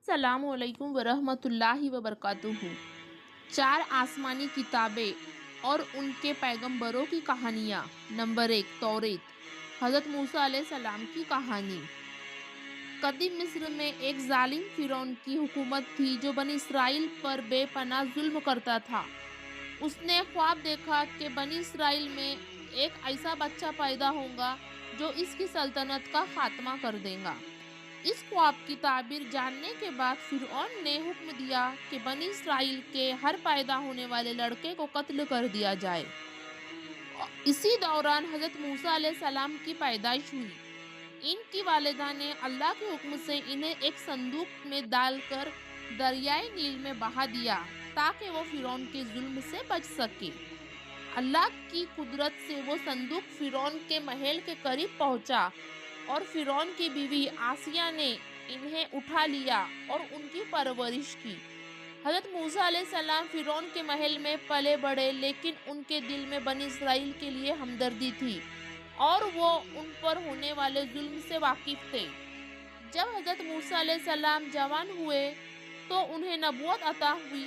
السلام علیکم ورحمۃ اللہ وبرکاتہ۔ چار آسمانی کتابیں اور ان کے پیغمبروں کی کہانیاں۔ نمبر 1، توریت، حضرت موسیٰ علیہ السلام کی کہانی۔ قدیم مصر میں ایک ظالم فرعون کی حکومت تھی جو بنی اسرائیل پر بے پناہ ظلم کرتا تھا۔ اس نے خواب دیکھا کہ بنی اسرائیل میں ایک ایسا بچہ پیدا ہوگا جو اس کی سلطنت کا خاتمہ کر دے گا۔ اس خواب کی تعبیر جاننے کے بعد فرعون نے حکم دیا کہ بنی اسرائیل کے ہر پیدا ہونے والے لڑکے کو قتل کر دیا جائے۔ اسی دوران حضرت موسیٰ علیہ السلام کی پیدائش ہوئی۔ ان کی والدہ نے اللہ کے حکم سے انہیں ایک صندوق میں ڈال کر دریائے نیل میں بہا دیا تاکہ وہ فرعون کے ظلم سے بچ سکے۔ اللہ کی قدرت سے وہ صندوق فرعون کے محل کے قریب پہنچا اور فرعون کی بیوی آسیہ نے انہیں اٹھا لیا اور ان کی پرورش کی۔ حضرت موسیٰ علیہ السلام فرعون کے محل میں پلے بڑھے، لیکن ان کے دل میں بنی اسرائیل کے لیے ہمدردی تھی اور وہ ان پر ہونے والے ظلم سے واقف تھے۔ جب حضرت موسیٰ علیہ السلام جوان ہوئے تو انہیں نبوت عطا ہوئی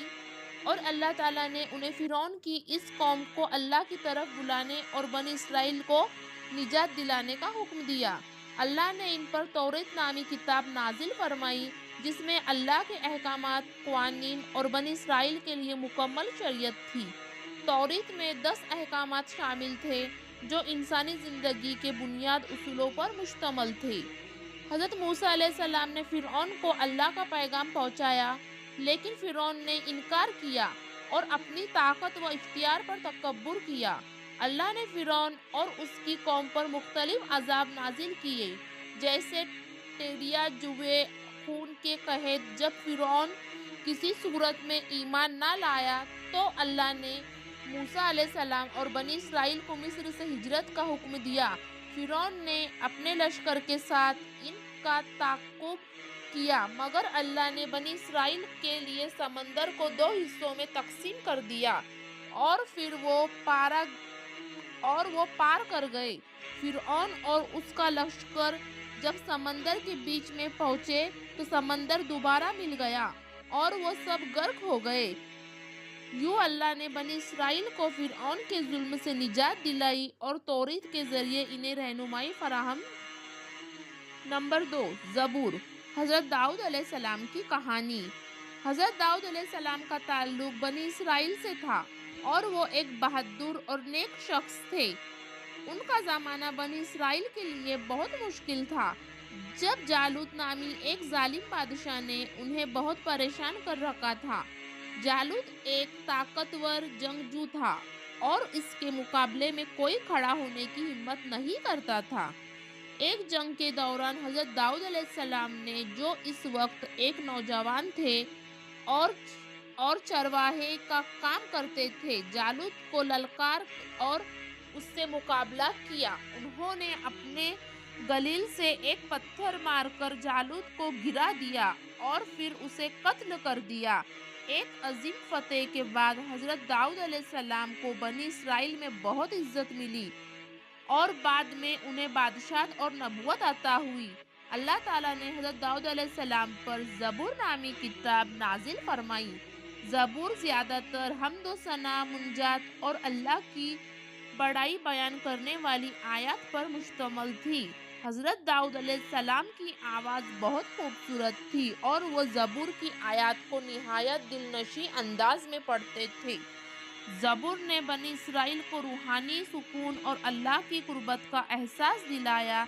اور اللہ تعالیٰ نے انہیں فرعون کی اس قوم کو اللہ کی طرف بلانے اور بنی اسرائیل کو نجات دلانے کا حکم دیا۔ اللہ نے ان پر توریت نامی کتاب نازل فرمائی جس میں اللہ کے احکامات، قوانین اور بنی اسرائیل کے لیے مکمل شریعت تھی۔ توریت میں 10 احکامات شامل تھے جو انسانی زندگی کے بنیادی اصولوں پر مشتمل تھے۔ حضرت موسیٰ علیہ السلام نے فرعون کو اللہ کا پیغام پہنچایا، لیکن فرعون نے انکار کیا اور اپنی طاقت و اختیار پر تکبر کیا۔ اللہ نے فرعون اور اس کی قوم پر مختلف عذاب نازل کیے، جیسے ٹیڈیاں، جوئے، خون کے قحط۔ جب فرعون کسی صورت میں ایمان نہ لایا تو اللہ نے موسیٰ علیہ السلام اور بنی اسرائیل کو مصر سے ہجرت کا حکم دیا۔ فرعون نے اپنے لشکر کے ساتھ ان کا تعاقب کیا، مگر اللہ نے بنی اسرائیل کے لیے سمندر کو 2 حصوں میں تقسیم کر دیا اور پھر وہ پار کر گئے۔ فرعون اور اس کا لشکر جب سمندر کے بیچ میں پہنچے تو سمندر دوبارہ مل گیا اور وہ سب غرق ہو گئے۔ یوں اللہ نے بنی اسرائیل کو فرعون کے ظلم سے نجات دلائی اور توریت کے ذریعے انہیں رہنمائی فراہم۔ نمبر 2، زبور، حضرت داؤد علیہ السلام کی کہانی۔ حضرت داؤد علیہ السلام کا تعلق بنی اسرائیل سے تھا اور وہ ایک بہادر اور نیک شخص تھے۔ ان کا زمانہ بنی اسرائیل کے لیے بہت مشکل تھا، جب جالوت نامی ایک ظالم بادشاہ نے انہیں بہت پریشان کر رکھا تھا۔ جالوت ایک طاقتور جنگجو تھا اور اس کے مقابلے میں کوئی کھڑا ہونے کی ہمت نہیں کرتا تھا۔ ایک جنگ کے دوران حضرت داؤد علیہ السلام نے، جو اس وقت ایک نوجوان تھے اور چرواہے کا کام کرتے تھے، جالوت کو للکار اور اس سے مقابلہ کیا۔ انہوں نے اپنے گلیل سے ایک پتھر مار کر جالوت کو گرا دیا اور پھر اسے قتل کر دیا۔ ایک عظیم فتح کے بعد حضرت داؤد علیہ السلام کو بنی اسرائیل میں بہت عزت ملی اور بعد میں انہیں بادشاہت اور نبوت عطا ہوئی۔ اللہ تعالیٰ نے حضرت داؤد علیہ السلام پر زبور نامی کتاب نازل فرمائی۔ زبور زیادہ تر حمد و ثنا، مناجات اور اللہ کی بڑائی بیان کرنے والی آیات پر مشتمل تھی۔ حضرت داؤد علیہ السلام کی آواز بہت خوبصورت تھی اور وہ زبور کی آیات کو نہایت دلنشین انداز میں پڑھتے تھے۔ زبور نے بنی اسرائیل کو روحانی سکون اور اللہ کی قربت کا احساس دلایا۔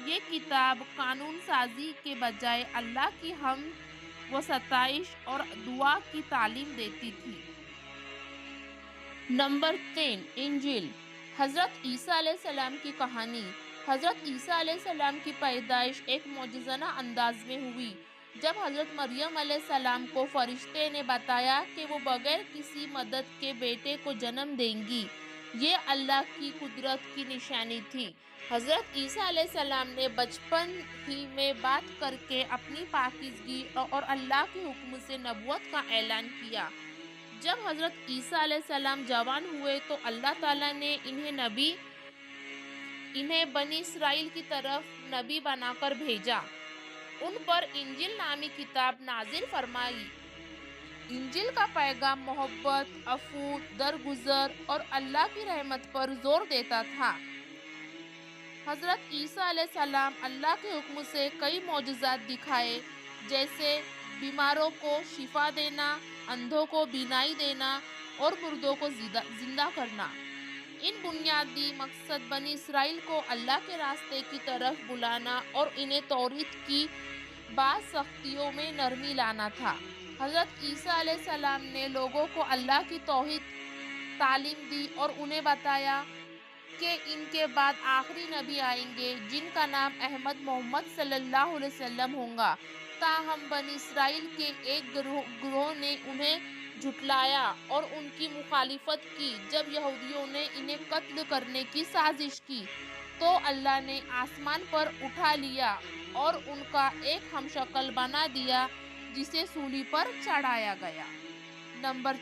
یہ کتاب قانون سازی کے بجائے اللہ کی حمد و ستائش اور دعا کی تعلیم دیتی تھی۔ نمبر 3، انجیل، حضرت عیسیٰ علیہ السلام کی کہانی۔ حضرت عیسیٰ علیہ السلام کی پیدائش ایک معجزانہ انداز میں ہوئی۔ جب حضرت مریم علیہ السلام کو فرشتے نے بتایا کہ وہ بغیر کسی مدد کے بیٹے کو جنم دیں گی، یہ اللہ کی قدرت کی نشانی تھی۔ حضرت عیسیٰ علیہ السلام نے بچپن ہی میں بات کر کے اپنی پاکیزگی اور اللہ کے حکم سے نبوت کا اعلان کیا۔ جب حضرت عیسیٰ علیہ السلام جوان ہوئے تو اللہ تعالیٰ نے انہیں بنی اسرائیل کی طرف نبی بنا کر بھیجا۔ ان پر انجیل نامی کتاب نازل فرمائی۔ انجیل کا پیغام محبت، عفو، درگزر اور اللہ کی رحمت پر زور دیتا تھا۔ حضرت عیسیٰ علیہ السلام اللہ کے حکم سے کئی معجزات دکھائے، جیسے بیماروں کو شفا دینا، اندھوں کو بینائی دینا اور مردوں کو زندہ کرنا۔ ان بنیادی مقصد بنی اسرائیل کو اللہ کے راستے کی طرف بلانا اور انہیں توریت کی بعض سختیوں میں نرمی لانا تھا۔ حضرت عیسیٰ علیہ السلام نے لوگوں کو اللہ کی توحید تعلیم دی اور انہیں بتایا کہ ان کے بعد آخری نبی آئیں گے جن کا نام احمد محمد صلی اللہ علیہ وسلم ہوگا۔ تاہم بنی اسرائیل کے ایک گروہ نے انہیں جھٹلایا اور ان کی مخالفت کی۔ جب یہودیوں نے انہیں قتل کرنے کی سازش کی تو اللہ نے آسمان پر اٹھا لیا اور ان کا ایک ہمشکل بنا دیا جسے سولی پر چڑھایا گیا۔ نمبر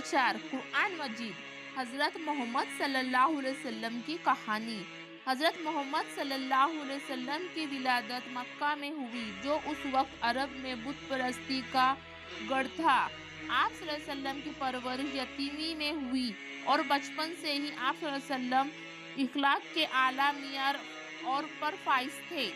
4 قرآن مجید۔ حضرت محمد صلی اللہ علیہ وسلم کی کہانی۔ حضرت محمد صلی اللہ علیہ وسلم کی ولادت مکہ میں ہوئی، جو اس وقت عرب میں بت پرستی کا گڑھ تھا۔ آپ صلی اللہ علیہ وسلم کی پرورش یتیمی میں ہوئی اور بچپن سے ہی آپ صلی اللہ علیہ وسلم اخلاق کے اعلیٰ معیار اور پر فائز تھے۔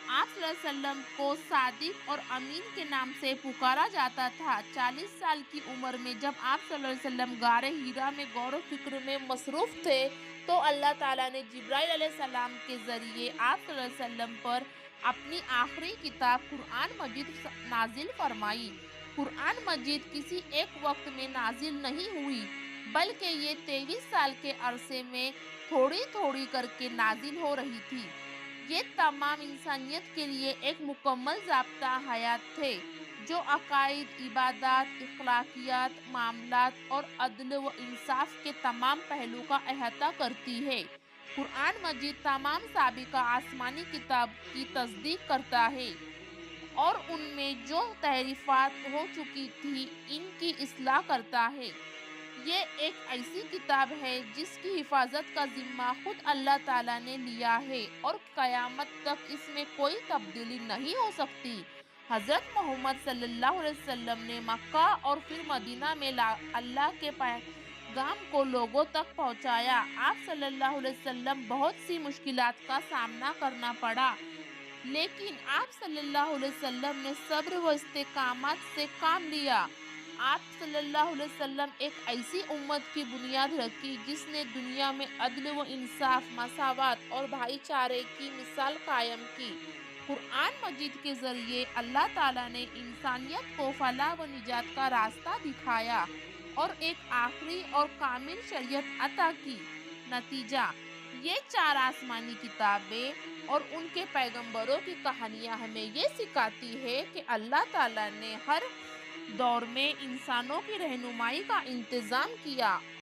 آپ صلی اللہ علیہ وسلم کو صادق اور امین کے نام سے پکارا جاتا تھا۔ 40 سال کی عمر میں جب آپ صلی اللہ علیہ وسلم غار حرا میں غور و فکر میں مصروف تھے تو اللہ تعالیٰ نے جبرائیل علیہ السلام کے ذریعے آپ صلی اللہ علیہ وسلم پر اپنی آخری کتاب قرآن مجید نازل فرمائی۔ قرآن مجید کسی ایک وقت میں نازل نہیں ہوئی، بلکہ یہ 23 سال کے عرصے میں تھوڑی تھوڑی کر کے نازل ہو رہی تھی۔ یہ تمام انسانیت کے لیے ایک مکمل ضابطہ حیات تھے جو عقائد، عبادات، اخلاقیات، معاملات اور عدل و انصاف کے تمام پہلو کا احاطہ کرتی ہے۔ قرآن مجید تمام سابقہ آسمانی کتاب کی تصدیق کرتا ہے اور ان میں جو تحریفات ہو چکی تھی ان کی اصلاح کرتا ہے۔ یہ ایک ایسی کتاب ہے جس کی حفاظت کا ذمہ خود اللہ تعالیٰ نے لیا ہے اور قیامت تک اس میں کوئی تبدیلی نہیں ہو سکتی۔ حضرت محمد صلی اللہ علیہ وسلم نے مکہ اور پھر مدینہ میں اللہ کے پیغام کو لوگوں تک پہنچایا۔ آپ صلی اللہ علیہ وسلم بہت سی مشکلات کا سامنا کرنا پڑا، لیکن آپ صلی اللہ علیہ وسلم نے صبر و استقامت سے کام لیا۔ آپ صلی اللہ علیہ وسلم ایک ایسی امت کی بنیاد رکھی جس نے دنیا میں عدل و انصاف، مساوات اور بھائی چارے کی مثال قائم کی۔ قرآن مجید کے ذریعے اللہ تعالیٰ نے انسانیت کو فلاح و نجات کا راستہ دکھایا اور ایک آخری اور کامل شریعت عطا کی۔ نتیجہ: یہ 4 آسمانی کتابیں اور ان کے پیغمبروں کی کہانیاں ہمیں یہ سکھاتی ہے کہ اللہ تعالیٰ نے ہر دور میں انسانوں کی رہنمائی کا انتظام کیا